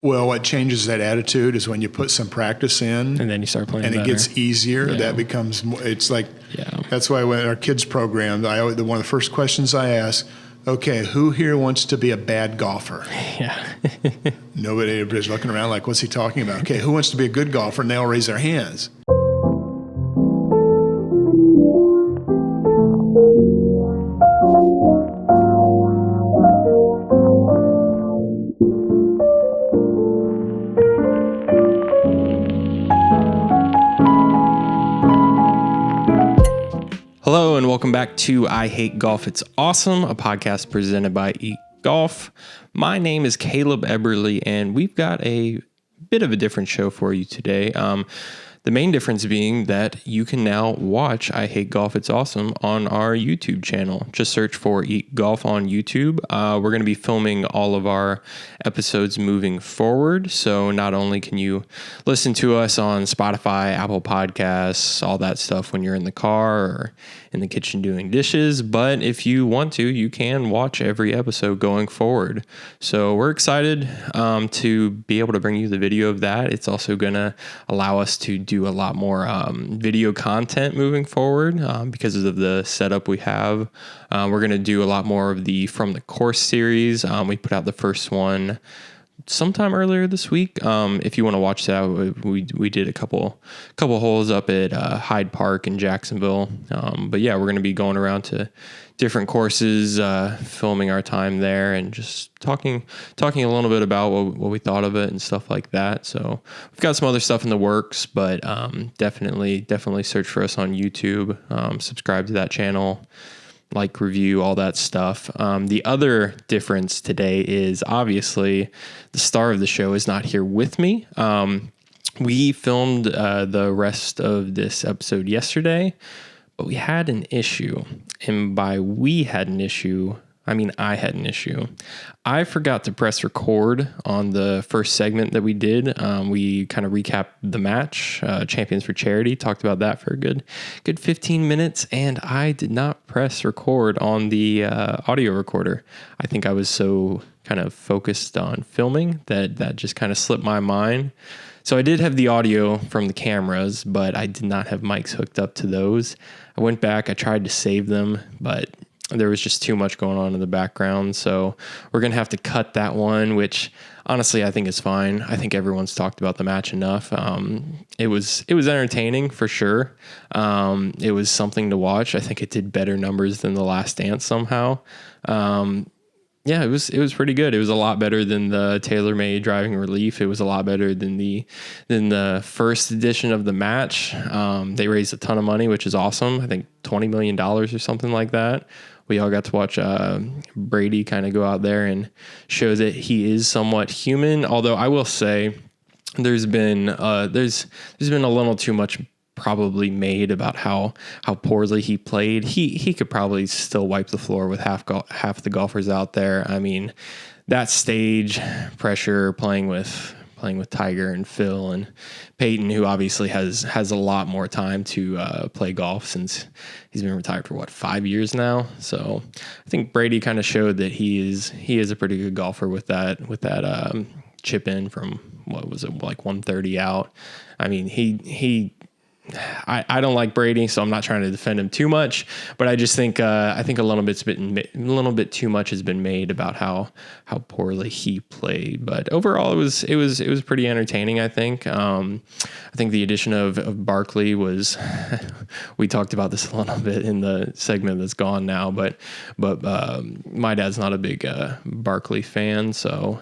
Well, what changes that attitude is when you put some practice in, and then you start playing and better. it gets easier. Yeah. That becomes more, it's like, Yeah. That's why when our kids program, one of the first questions I ask, okay, who here wants to be a bad golfer? Yeah. Everybody's looking around like, what's he talking about? Okay, who wants to be a good golfer? And they all raise their hands. Hello and welcome back to I Hate Golf, It's Awesome, a podcast presented by Eat Golf. My name is Caleb Eberly and we've got a bit of a different show for you today. The main difference being that you can now watch I Hate Golf, It's Awesome on our YouTube channel. Just search for Eat Golf on YouTube. We're going to be filming all of our episodes moving forward. So not only can you listen to us on Spotify, Apple Podcasts, all that stuff when you're in the car or in the kitchen doing dishes, but if you want to, you can watch every episode going forward. So we're excited to be able to bring you the video of that. It's also going to allow us to do a lot more video content moving forward because of the setup we have. We're going to do a lot more of the From the Course series. We put out the first one sometime earlier this week. If you want to watch that, we did a couple holes up at Hyde Park in Jacksonville. But yeah, we're going to be going around to different courses, filming our time there and just talking a little bit about what we thought of it and stuff like that. So we've got some other stuff in the works, but definitely search for us on YouTube, subscribe to that channel, like, review, all that stuff. The other difference today is obviously the star of the show is not here with me. We filmed the rest of this episode yesterday, but we had an issue. And by we had an issue, I mean I had an issue. I forgot to press record on the first segment that we did. We kind of recapped the match, Champions for Charity, talked about that for a good 15 minutes, and I did not press record on the audio recorder. I think I was so kind of focused on filming that just kind of slipped my mind. So I did have the audio from the cameras, but I did not have mics hooked up to those. I went back, I tried to save them, but there was just too much going on in the background. So we're going to have to cut that one, which honestly, I think is fine. I think everyone's talked about the match enough. It was entertaining for sure. It was something to watch. I think it did better numbers than The Last Dance somehow. Yeah, it was pretty good. It was a lot better than the TaylorMade Driving Relief. It was a lot better than the first edition of the match. They raised a ton of money, which is awesome. I think $20 million or something like that. We all got to watch Brady kind of go out there and show that he is somewhat human. Although I will say there's been a little too much probably made about how poorly he played. He could probably still wipe the floor with half the golfers out there. I mean, that stage pressure playing with Tiger and Phil and Peyton, who obviously has a lot more time to play golf since he's been retired for 5 years now. So I think Brady kind of showed that he is a pretty good golfer with that chip in from what was it, like 130 out. I mean, I don't like Brady, so I'm not trying to defend him too much, but I just think a little bit too much has been made about how poorly he played. But overall, it was pretty entertaining. I think the addition of Barkley was. We talked about this a little bit in the segment that's gone now, but my dad's not a big Barkley fan, so.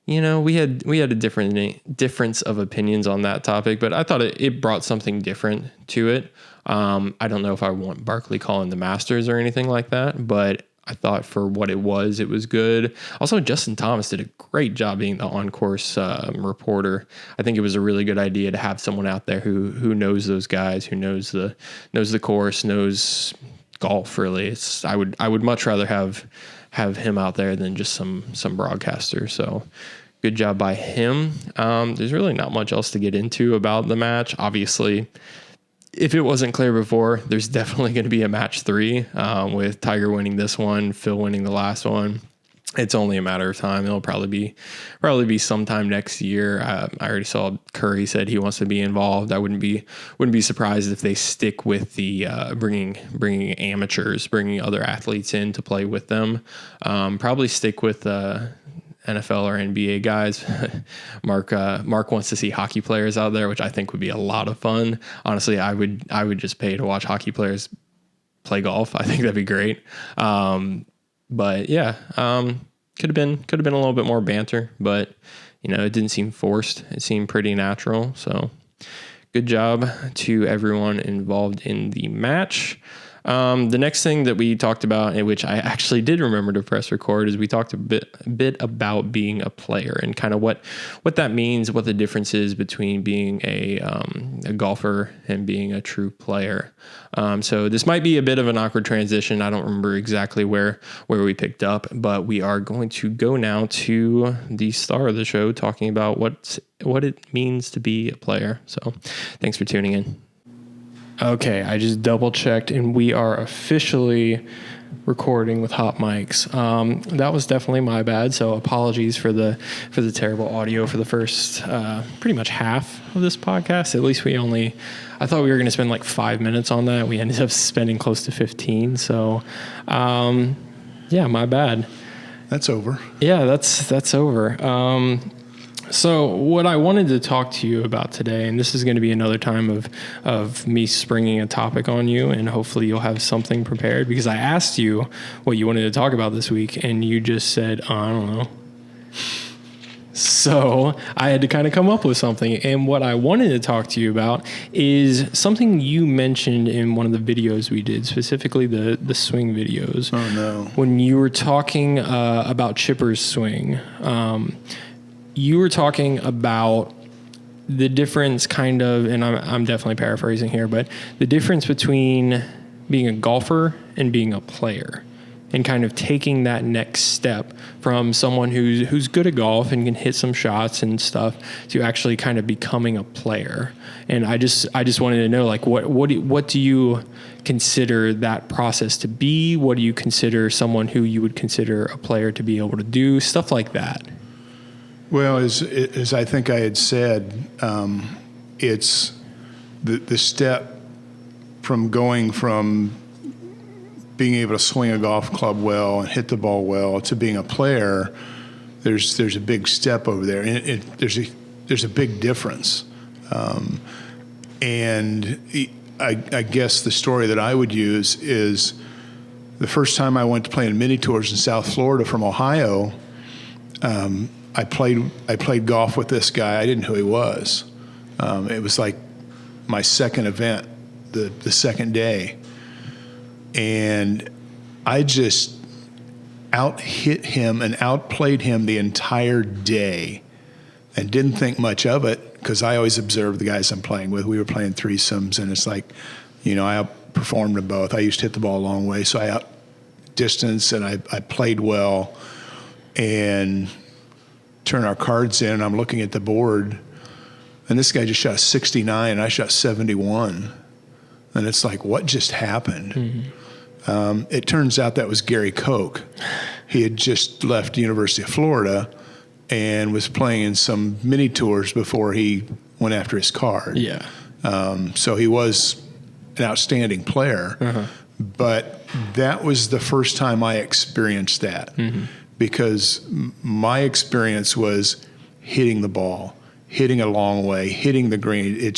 You know, we had a difference of opinions on that topic, but I thought it brought something different to it. I don't know if I want Barkley calling the Masters or anything like that, but I thought for what it was good. Also, Justin Thomas did a great job being the on-course reporter. I think it was a really good idea to have someone out there who knows those guys, who knows the course, knows golf. Really, I would much rather have him out there than just some broadcaster. So good job by him. There's really not much else to get into about the match. Obviously, if it wasn't clear before, there's definitely going to be a match 3 with Tiger winning this one, Phil winning the last one. it's only a matter of time. It'll probably be sometime next year. I already saw Curry said he wants to be involved. I wouldn't be surprised if they stick with the bringing amateurs, bringing other athletes in to play with them. Probably stick with NFL or NBA guys. Mark wants to see hockey players out there, which I think would be a lot of fun. Honestly, I would just pay to watch hockey players play golf. I think that'd be great. But yeah, could have been a little bit more banter, but it didn't seem forced. It seemed pretty natural. So good job to everyone involved in the match. The next thing that we talked about, in which I actually did remember to press record, is we talked a bit about being a player and kind of what that means, what the difference is between being a golfer and being a true player. So this might be a bit of an awkward transition. I don't remember exactly where we picked up, but we are going to go now to the star of the show, talking about what it means to be a player. So thanks for tuning in. Okay, I just double checked and we are officially recording with hot mics. That was definitely my bad, so apologies for the terrible audio for the first pretty much half of this podcast. At least I thought we were going to spend like 5 minutes on that. We ended up spending close to 15. So yeah, my bad. That's over. Yeah, that's over. So what I wanted to talk to you about today, and this is going to be another time of me springing a topic on you, and hopefully you'll have something prepared, because I asked you what you wanted to talk about this week, and you just said, I don't know. So I had to kind of come up with something. And what I wanted to talk to you about is something you mentioned in one of the videos we did, specifically the swing videos. Oh, no. When you were talking about Chipper's swing, you were talking about the difference kind of, and I'm definitely paraphrasing here, but the difference between being a golfer and being a player, and kind of taking that next step from someone who's good at golf and can hit some shots and stuff to actually kind of becoming a player. And I just wanted to know, like, what do you consider that process to be? What do you consider someone who you would consider a player to be able to do? Stuff like that. Well, as I think I had said, it's the step from going from being able to swing a golf club well and hit the ball well to being a player. There's a big step over there, and there's a big difference. And I guess the story that I would use is the first time I went to play in mini tours in South Florida from Ohio. I played golf with this guy. I didn't know who he was. It was like my second event, the second day. And I just out-hit him and outplayed him the entire day and didn't think much of it, because I always observe the guys I'm playing with. We were playing threesomes, and it's like, I outperformed them both. I used to hit the ball a long way, so I out-distanced, and I played well. And turn our cards in, and I'm looking at the board, and this guy just shot 69, and I shot 71. And it's like, what just happened? Mm-hmm. It turns out that was Gary Koch. He had just left the University of Florida and was playing in some mini tours before he went after his card. Yeah. So he was an outstanding player. Uh-huh. But that was the first time I experienced that. Mm-hmm. Because my experience was hitting the ball, hitting a long way, hitting the green.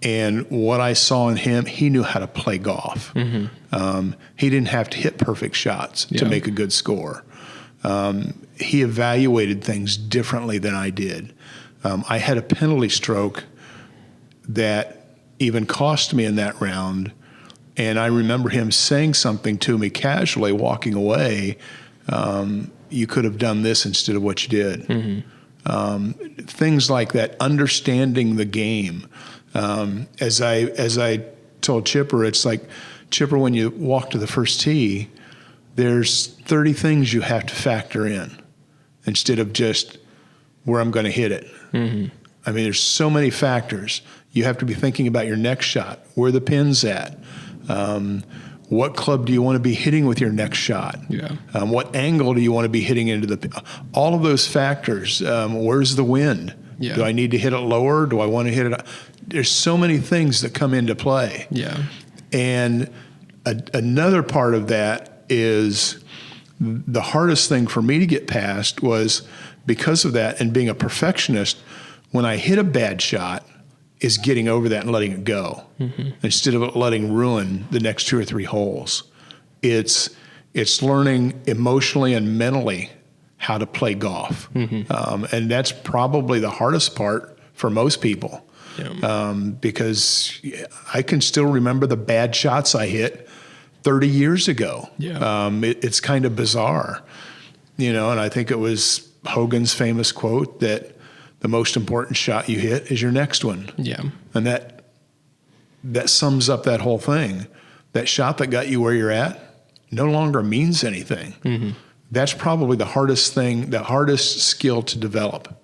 And what I saw in him, he knew how to play golf. Mm-hmm. He didn't have to hit perfect shots to make a good score. He evaluated things differently than I did. I had a penalty stroke that even cost me in that round. And I remember him saying something to me casually walking away. You could have done this instead of what you did. Mm-hmm. Things like that, understanding the game. As I told Chipper, it's like, Chipper, when you walk to the first tee, there's 30 things you have to factor in instead of just where I'm going to hit it. Mm-hmm. I mean, there's so many factors. You have to be thinking about your next shot, where the pin's at, What club do you want to be hitting with your next shot? Yeah. What angle do you want to be hitting into all of those factors? Where's the wind? Yeah. Do I need to hit it lower? Do I want to hit it? There's so many things that come into play. Yeah. And another part of that is the hardest thing for me to get past was because of that and being a perfectionist, when I hit a bad shot, is getting over that and letting it go instead of letting ruin the next 2 or 3 holes. It's learning emotionally and mentally how to play golf. And that's probably the hardest part for most people. Yeah. Because I can still remember the bad shots I hit 30 years ago. Yeah. It's kind of bizarre, and I think it was Hogan's famous quote that the most important shot you hit is your next one. Yeah. And that sums up that whole thing. That shot that got you where you're at no longer means anything. That's probably the hardest thing, the hardest skill to develop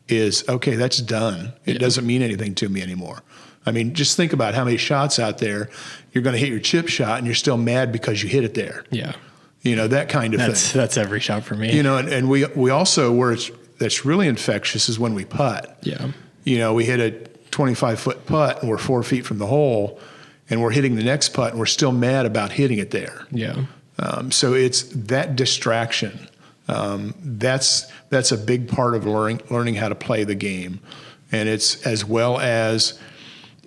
is, okay, that's done. It doesn't mean anything to me anymore. I mean, just think about how many shots out there you're going to hit your chip shot and you're still mad because you hit it there. Yeah. That kind of thing. That's every shot for me. And we also, that's really infectious is when we putt. Yeah. We hit a 25-foot putt and we're 4 feet from the hole and we're hitting the next putt and we're still mad about hitting it there. Yeah. So it's that distraction. That's a big part of learning how to play the game. And it's as well as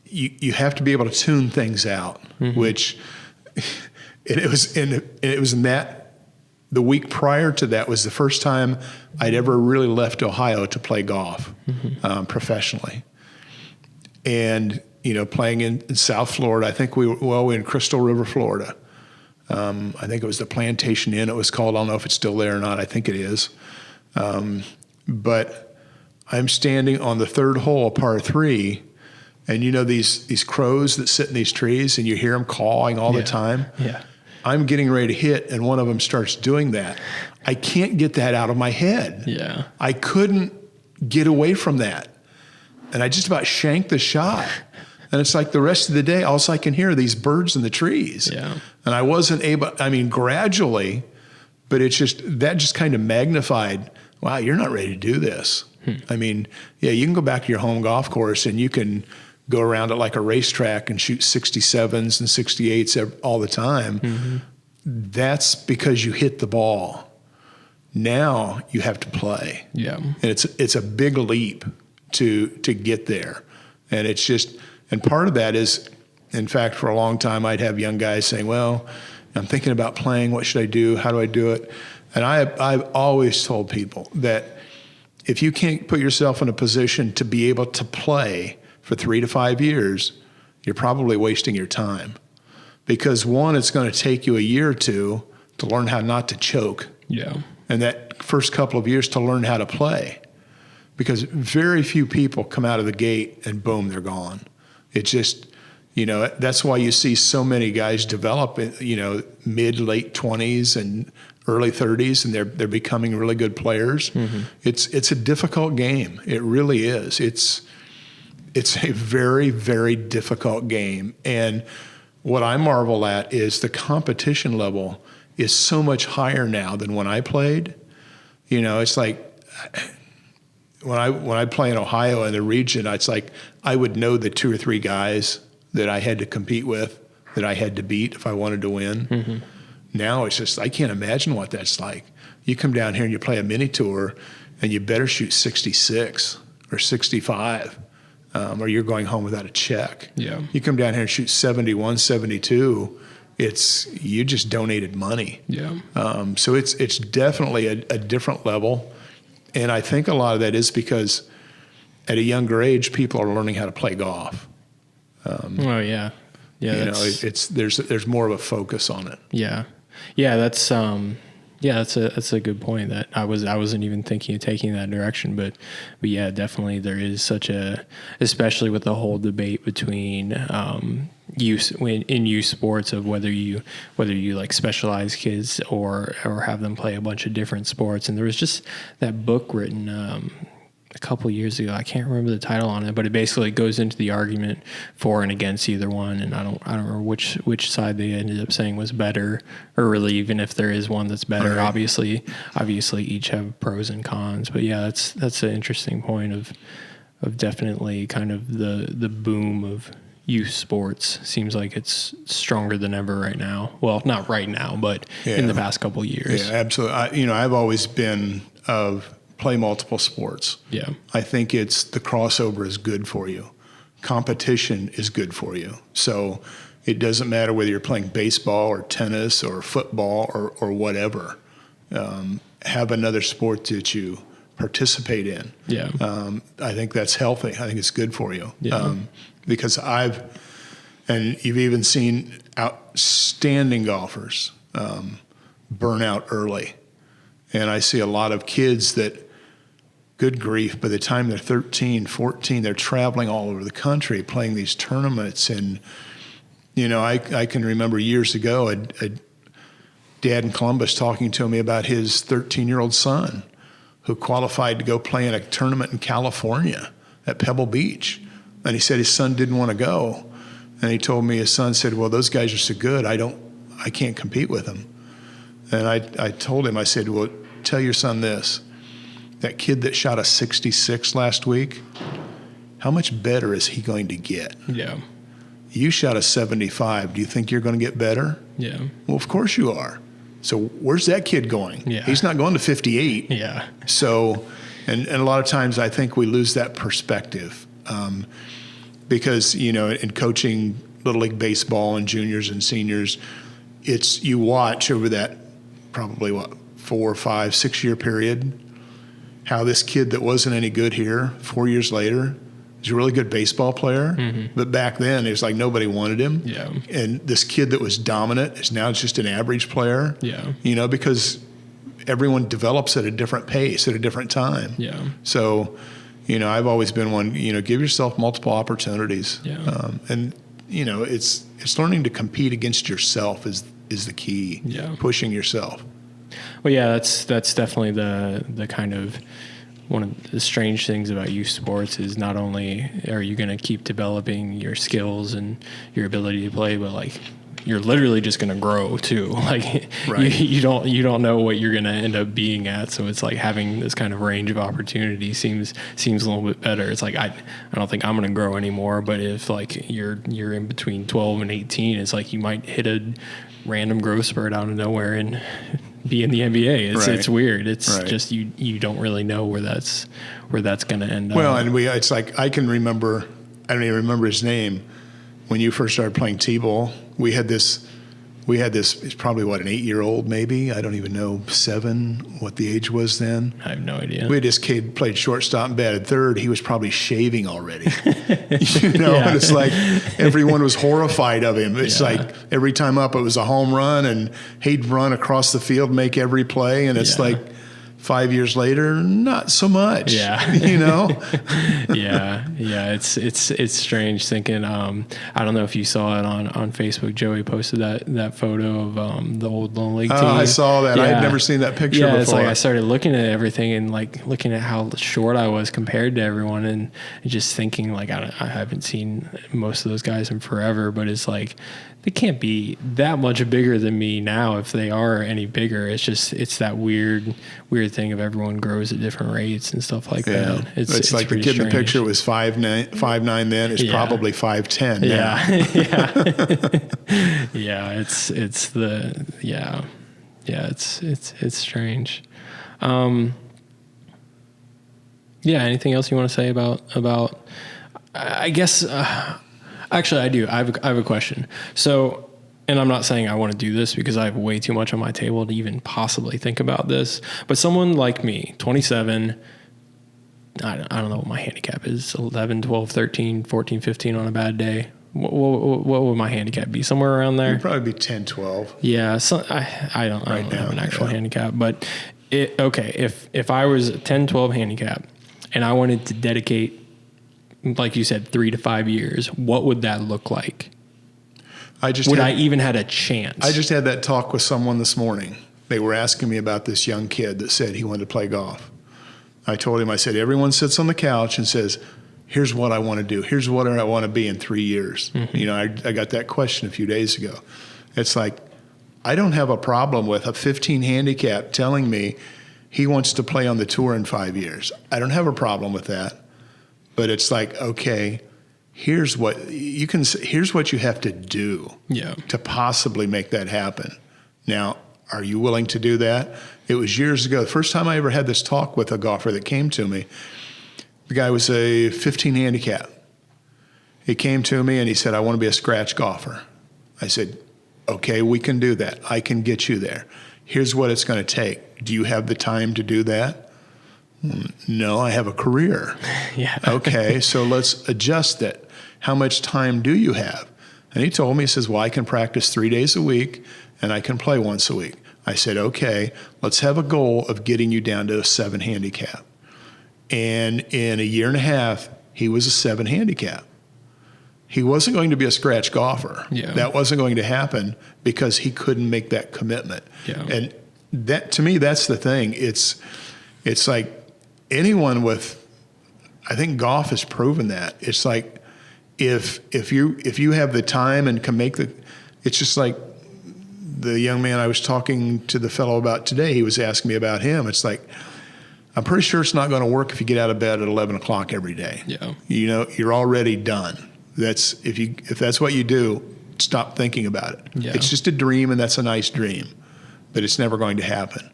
you have to be able to tune things out, which it was in that the week prior to that was the first time I'd ever really left Ohio to play golf professionally. And, playing in South Florida, I think we were in Crystal River, Florida. I think it was the Plantation Inn it was called. I don't know if it's still there or not. I think it is. But I'm standing on the third hole, par 3, and these crows that sit in these trees and you hear them cawing all the time. Yeah. I'm getting ready to hit and one of them starts doing that. I can't get that out of my head. Yeah. I couldn't get away from that. And I just about shanked the shot. And it's like the rest of the day, all I can hear are these birds in the trees. Yeah. And I wasn't able, gradually, but that just kind of magnified, wow, you're not ready to do this. You can go back to your home golf course and you can go around it like a racetrack and shoot 67s and 68s all the time. That's because you hit the ball. Now you have to play. Yeah. And it's a big leap to get there. And and part of that is, in fact, for a long time, I'd have young guys saying, well, I'm thinking about playing. What should I do? How do I do it? And I've always told people that if you can't put yourself in a position to be able to play for 3 to 5 years, you're probably wasting your time. Because one, it's going to take you a year or two to learn how not to choke. Yeah. And that first couple of years to learn how to play. Because very few people come out of the gate and boom, they're gone. It's just, that's why you see so many guys develop, mid, late 20s and early 30s, and they're becoming really good players. It's a difficult game. It really is. It's a very, very difficult game. And what I marvel at is the competition level is so much higher now than when I played. It's like when I play in Ohio in the region, it's like I would know the 2 or 3 guys that I had to compete with, that I had to beat if I wanted to win. Now it's just, I can't imagine what that's like. You come down here and you play a mini tour and you better shoot 66 or 65 or you're going home without a check. Yeah. You come down here and shoot 71, 72, you just donated money. Yeah. So it's definitely a different level. And I think a lot of that is because at a younger age, people are learning how to play golf. Yeah. There's more of a focus on it. Yeah. Yeah. That's a good point that I wasn't even thinking of taking that direction, but yeah, definitely there is especially with the whole debate between, youth sports of whether you like specialize kids or have them play a bunch of different sports. And there was just that book written, a couple years ago. I can't remember the title on it, but it basically goes into the argument for and against either one. And I don't remember which side they ended up saying was better, or really even if there is one that's better. Right. Obviously each have pros and cons. But yeah, that's an interesting point of definitely kind of the boom of youth sports. Seems like it's stronger than ever right now. Well, not right now, but in the past couple years. Yeah, absolutely. I've always been of play multiple sports. Yeah. I think it's the crossover is good for you. Competition is good for you. So it doesn't matter whether you're playing baseball or tennis or football or whatever. Have another sport that you participate in. Yeah. I think that's healthy. I think it's good for you. Yeah. Because and you've even seen outstanding golfers burn out early. And I see a lot of kids that, good grief, by the time they're 13, 14, they're traveling all over the country playing these tournaments. And, I can remember years ago a dad in Columbus talking to me about his 13-year-old son who qualified to go play in a tournament in California at Pebble Beach. And he said his son didn't want to go. And he told me his son said, well, those guys are so good, I can't compete with them. And I told him, I said, well, tell your son this. That kid that shot a 66 last week, how much better is he going to get? Yeah. You shot a 75. Do you think you're going to get better? Yeah. Well, of course you are. So where's that kid going? Yeah. He's not going to 58. Yeah. So, and a lot of times I think we lose that perspective because, in coaching Little League Baseball and juniors and seniors, you watch over that probably 4, 5, 6 year period, how this kid that wasn't any good here 4 years later is a really good baseball player. Mm-hmm. But back then it was like nobody wanted him. Yeah. And this kid that was dominant is now just an average player. Yeah. Because everyone develops at a different pace at a different time. Yeah. So, I've always been one, give yourself multiple opportunities. Yeah. And it's learning to compete against yourself is the key. Yeah. Pushing yourself. Well, yeah, that's definitely the kind of one of the strange things about youth sports is not only are you going to keep developing your skills and your ability to play, but like you're literally just going to grow too. Like right. you don't know what you're going to end up being at. So it's like having this kind of range of opportunity seems a little bit better. It's like I don't think I'm going to grow anymore. But if like you're in between 12 and 18, it's like you might hit a random growth spurt out of nowhere and be in the NBA. It's weird. It's just you don't really know where that's going to end up. Well, and it's like I don't even remember his name. When you first started playing T-ball, we had this. It's probably an 8-year-old maybe. I don't even know 7 what the age was then. I have no idea. We had this kid played shortstop and batted third. He was probably shaving already. And it's like everyone was horrified of him. It's like every time up it was a home run and he'd run across the field, make every play, and it's like 5 years later, not so much. Yeah. Yeah. It's strange thinking. I don't know if you saw it on Facebook. Joey posted that photo of the old Little League team. Oh, I saw that. Yeah. I had never seen that picture before. It's like I started looking at everything and like looking at how short I was compared to everyone, and just thinking like I haven't seen most of those guys in forever, but it's like they can't be that much bigger than me now if they are any bigger. It's that weird thing of everyone grows at different rates and stuff like that. It's like the kid in the picture was 5'9" then. It's probably 5'10" now. It's strange. Anything else you want to say about I guess actually I do. I have a question. So, and I'm not saying I want to do this because I have way too much on my table to even possibly think about this, but someone like me, 27, I don't know what my handicap is, 11, 12, 13, 14, 15 on a bad day. What would my handicap be? Somewhere around there? It'd probably be 10, 12. Yeah. So I don't have an actual handicap, but if I was a 10, 12 handicap and I wanted to dedicate, like you said, 3 to 5 years, what would that look like? I even had a chance? I just had that talk with someone this morning. They were asking me about this young kid that said he wanted to play golf. I told him, I said, everyone sits on the couch and says, here's what I want to do. Here's what I want to be in 3 years. You know, I got that question a few days ago. It's like, I don't have a problem with a 15 handicap telling me he wants to play on the tour in 5 years. I don't have a problem with that. But it's like, okay, here's what you have to do to possibly make that happen. Now, are you willing to do that? It was years ago. The first time I ever had this talk with a golfer that came to me, the guy was a 15 handicap. He came to me and he said, I want to be a scratch golfer. I said, okay, we can do that. I can get you there. Here's what it's going to take. Do you have the time to do that? No, I have a career. Yeah. Okay, so let's adjust it. How much time do you have? And he told me, he says, well, I can practice 3 days a week and I can play once a week. I said, okay, let's have a goal of getting you down to a 7 handicap. And in a year and a half, he was a 7 handicap. He wasn't going to be a scratch golfer. Yeah. That wasn't going to happen because he couldn't make that commitment. Yeah. And that, to me, that's the thing. It's like anyone with, I think golf has proven that. It's like if you have the time and can make it's just like the young man I was talking to the fellow about today. He was asking me about him. It's like, I'm pretty sure it's not going to work if you get out of bed at 11 o'clock every day. Yeah. You know, you're already done. If that's what you do, stop thinking about it. Yeah. It's just a dream, and that's a nice dream, but it's never going to happen.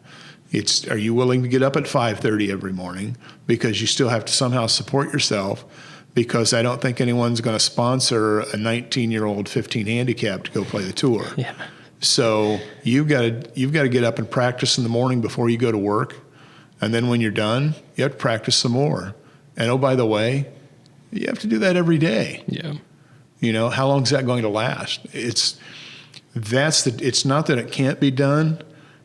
Are you willing to get up at 5:30 every morning because you still have to somehow support yourself? Because I don't think anyone's going to sponsor a 19-year-old 15 handicap to go play the tour. Yeah. So you've got to get up and practice in the morning before you go to work, and then when you're done, you have to practice some more. And oh, by the way, you have to do that every day. Yeah. You know, how long is that going to last? It's not that it can't be done.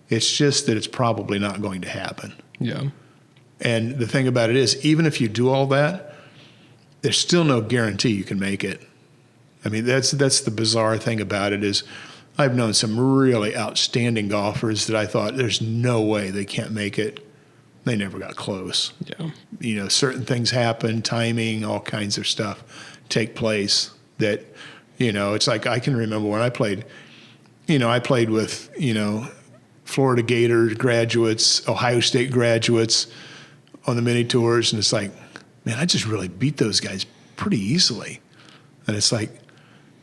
It's just that it's probably not going to happen. Yeah. And the thing about it is, even if you do all that, there's still no guarantee you can make it. I mean, that's the bizarre thing about it is I've known some really outstanding golfers that I thought there's no way they can't make it. They never got close. Yeah. You know, certain things happen, timing, all kinds of stuff take place that, you know, it's like I can remember when I played with, you know, Florida Gators graduates, Ohio State graduates on the mini tours. And it's like, man, I just really beat those guys pretty easily. And it's like,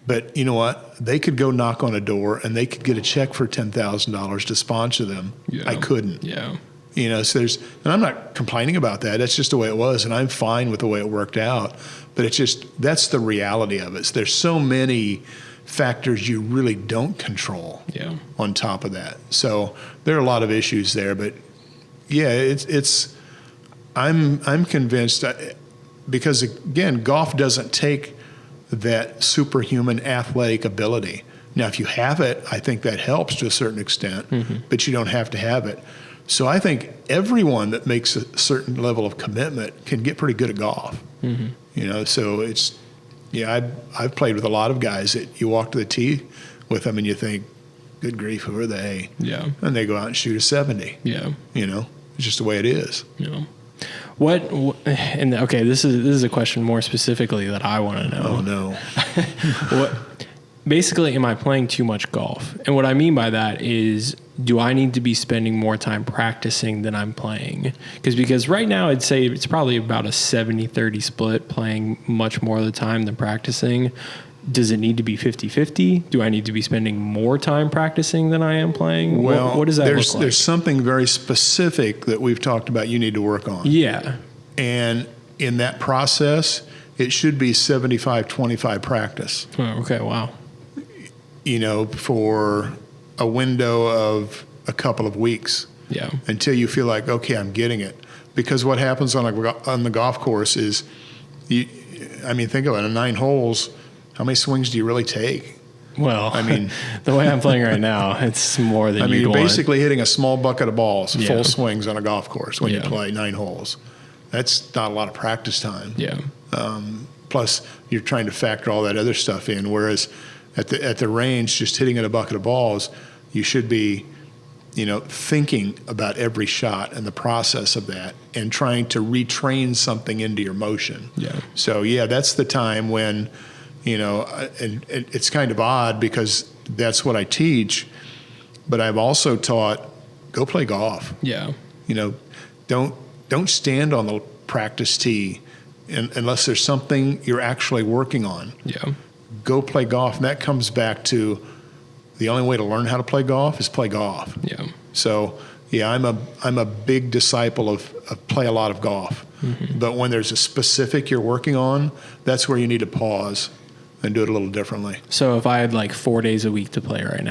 but you know what? They could go knock on a door and they could get a check for $10,000 to sponsor them. Yeah. I couldn't. Yeah. You know, so and I'm not complaining about that. That's just the way it was. And I'm fine with the way it worked out. But it's just, that's the reality of it. There's so many factors you really don't control on top of that. So there are a lot of issues there, but yeah, I'm convinced because again, golf doesn't take that superhuman athletic ability. Now, if you have it, I think that helps to a certain extent, but you don't have to have it. So I think everyone that makes a certain level of commitment can get pretty good at golf. You know, so it's, yeah, I've played with a lot of guys that you walk to the tee with them and you think, good grief, who are they? Yeah. And they go out and shoot a 70. Yeah. You know, it's just the way it is. Yeah. And okay, this is a question more specifically that I want to know. Oh no. Basically, am I playing too much golf? And what I mean by that is, do I need to be spending more time practicing than I'm playing? Because right now I'd say it's probably about a 70-30 split, playing much more of the time than practicing. Does it need to be 50-50? Do I need to be spending more time practicing than I am playing? Well, what does that look like? There's something very specific that we've talked about you need to work on. Yeah. And in that process, it should be 75-25 practice. Oh, okay, wow. You know, for a window of a couple of weeks. Yeah. Until you feel like, okay, I'm getting it. Because what happens on the golf course is, think about it, 9 holes, how many swings do you really take? Well, I mean, the way I'm playing right now, it's more than you're basically hitting a small bucket of balls, full swings on a golf course when you play 9 holes. That's not a lot of practice time. Yeah. Plus, you're trying to factor all that other stuff in. Whereas at the range, just hitting at a bucket of balls, you should be thinking about every shot and the process of that and trying to retrain something into your motion. Yeah. So, that's the time when, and it's kind of odd because that's what I teach, but I've also taught, go play golf. Yeah. Don't stand on the practice tee unless there's something you're actually working on. Yeah. Go play golf. And that comes back to the only way to learn how to play golf is play golf. Yeah. So, I'm a big disciple of play a lot of golf. Mm-hmm. But when there's a specific you're working on, that's where you need to pause and do it a little differently. So if I had like 4 days a week to play right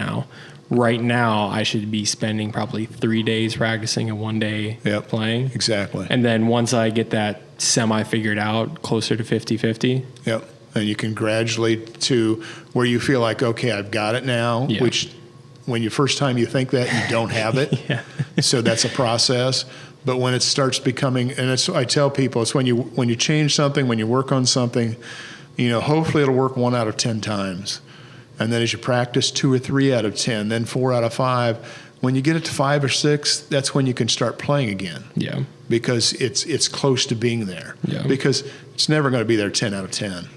now I should be spending probably 3 days practicing and 1 day playing. Exactly. And then once I get that semi figured out, closer to 50-50. Yep. And you can gradually to where you feel like, okay, I've got it now, which when you first time you think that, you don't have it. Yeah. So that's a process. But when it starts becoming, and I tell people, it's when you change something, when you work on something, hopefully it'll work 1 out of 10 times. And then as you practice 2 or 3 out of 10, then 4 out of 5, when you get it to 5 or 6, that's when you can start playing again. Yeah. Because it's close to being there. Yeah. Because it's never going to be there 10 out of 10.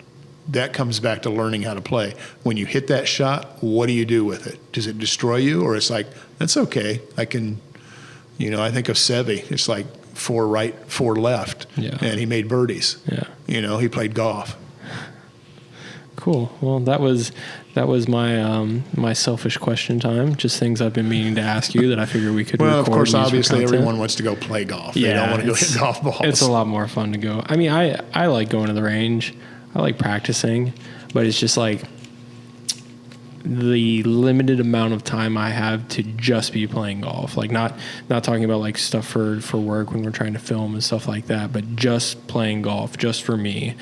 That comes back to learning how to play. When you hit that shot, what do you do with it? Does it destroy you? Or it's like, that's okay. I can, I think of Seve. It's like 4 right, 4 left. Yeah. And he made birdies. Yeah. He played golf. Cool. Well, that was my my selfish question time. Just things I've been meaning to ask you that I figured we could. Well, record of course, and use for obviously, content. everyone wants to go play golf. They don't want to go hit golf balls. It's a lot more fun to go. I mean, I like going to the range. I like practicing, but it's just like the limited amount of time I have to just be playing golf. Like not talking about like stuff for work when we're trying to film and stuff like that, but just playing golf, just for me.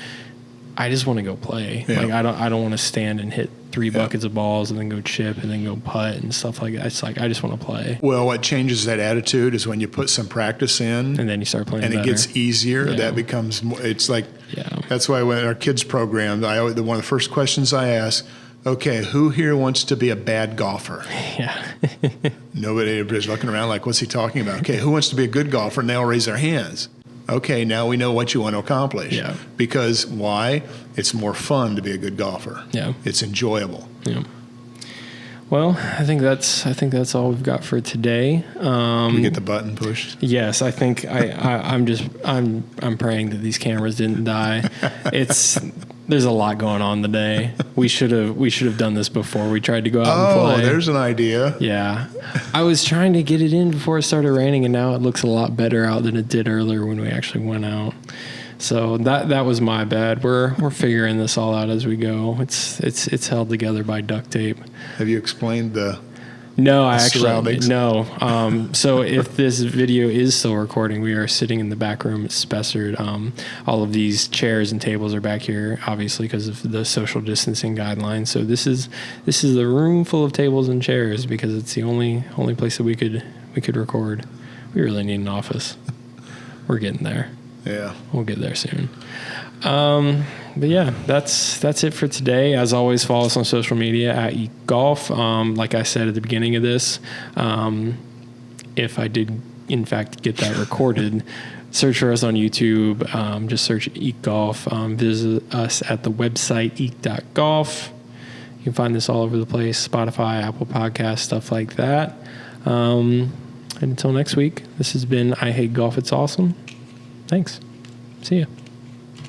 I just want to go play. Yeah. Like I don't want to stand and hit 3 buckets of balls and then go chip and then go putt and stuff like that. It's like I just want to play. Well, what changes that attitude is when you put some practice in, And then you start playing and better. it gets easier. Yeah. That becomes more. It's like Yeah. that's why when our kids program, one of the first questions I ask, okay, who here wants to be a bad golfer? Yeah. Everybody's looking around like, what's he talking about? Okay, who wants to be a good golfer? And they all raise their hands. Okay, now we know what you want to accomplish. Yeah. Because why? It's more fun to be a good golfer. Yeah. It's enjoyable. Yeah. Well, I think that's all we've got for today. Can we get the button pushed? Yes, I think I'm praying that these cameras didn't die. There's a lot going on today. We should have done this before we tried to go out and play. Oh, there's an idea. Yeah. I was trying to get it in before it started raining, and now it looks a lot better out than it did earlier when we actually went out. So that was my bad. We're figuring this all out as we go. It's held together by duct tape. Have you explained the No, I surroundings? actually no. So if this video is still recording, we are sitting in the back room at Spessard. All of these chairs and tables are back here, obviously because of the social distancing guidelines. So this is the room full of tables and chairs because it's the only place that we could record. We really need an office. We're getting there. Yeah. We'll get there soon. But yeah, that's it for today. As always, follow us on social media at Eat Golf. Like I said at the beginning of this, if I did in fact get that recorded, search for us on YouTube. Just search Eat Golf. Visit us at the website eat.golf. You can find this all over the place: Spotify, Apple Podcasts, stuff like that. And until next week, this has been I Hate Golf. It's awesome. Thanks. See ya.